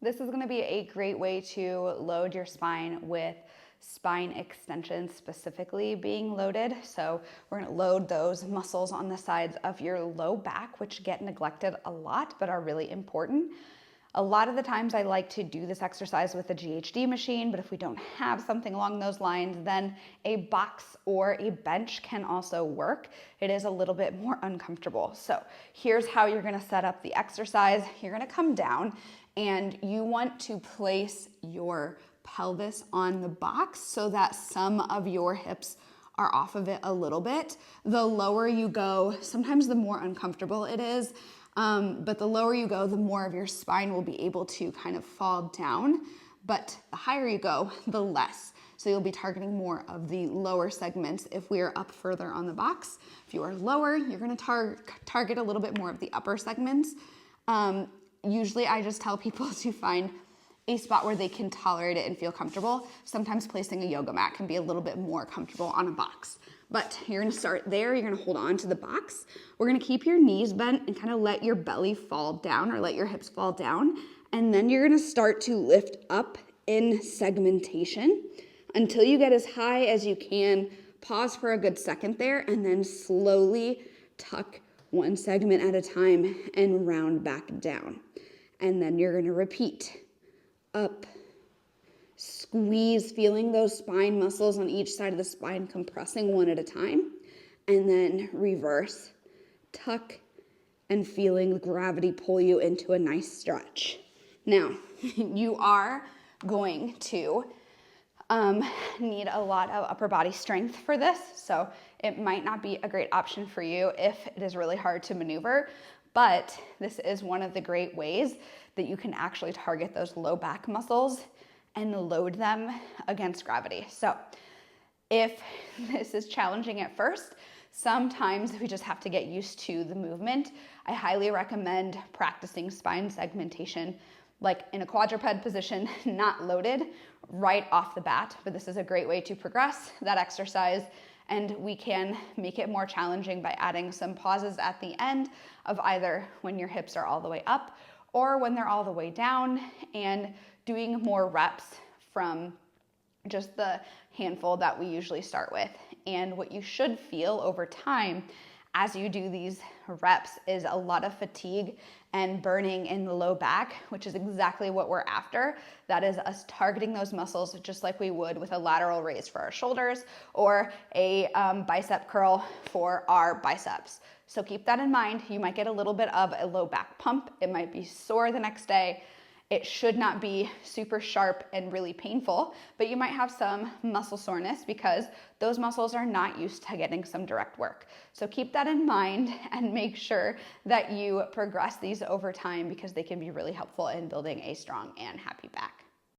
This is going to be a great way to load your spine with spine extension specifically being loaded. So we're going to load those muscles on the sides of your low back, which get neglected a lot but are really important. A lot of the times I like to do this exercise with a GHD machine, but if we don't have something along those lines, then a box or a bench can also work. It is a little bit more uncomfortable. So here's how you're gonna set up the exercise. You're gonna come down and you want to place your pelvis on the box so that some of your hips are off of it a little bit. The lower you go, sometimes the more uncomfortable it is. But the lower you go, the more of your spine will be able to kind of fall down. But the higher you go, the less. So you'll be targeting more of the lower segments if we are up further on the box. If you are lower, you're going to target a little bit more of the upper segments. Usually I just tell people to find a spot where they can tolerate it and feel comfortable. Sometimes placing a yoga mat can be a little bit more comfortable on a box. But you're gonna start there, you're gonna hold on to the box. We're gonna keep your knees bent and kind of let your belly fall down or let your hips fall down. And then you're gonna start to lift up in segmentation until you get as high as you can. Pause for a good second there and then slowly tuck one segment at a time and round back down. And then you're gonna repeat. Up, squeeze, feeling those spine muscles on each side of the spine compressing one at a time, and then reverse, tuck, and feeling the gravity pull you into a nice stretch. Now, you are going to need a lot of upper body strength for this, so it might not be a great option for you if it is really hard to maneuver, but this is one of the great ways that you can actually target those low back muscles and load them against gravity. So if this is challenging at first, sometimes we just have to get used to the movement. I highly recommend practicing spine segmentation like in a quadruped position, not loaded, right off the bat. But this is a great way to progress that exercise, and we can make it more challenging by adding some pauses at the end of either when your hips are all the way up or when they're all the way down, and doing more reps from just the handful that we usually start with. And what you should feel over time as you do these reps is a lot of fatigue and burning in the low back, which is exactly what we're after. That is us targeting those muscles just like we would with a lateral raise for our shoulders or a bicep curl for our biceps. So keep that in mind. You might get a little bit of a low back pump. It might be sore the next day. It should not be super sharp and really painful, but you might have some muscle soreness because those muscles are not used to getting some direct work. So keep that in mind and make sure that you progress these over time because they can be really helpful in building a strong and happy back.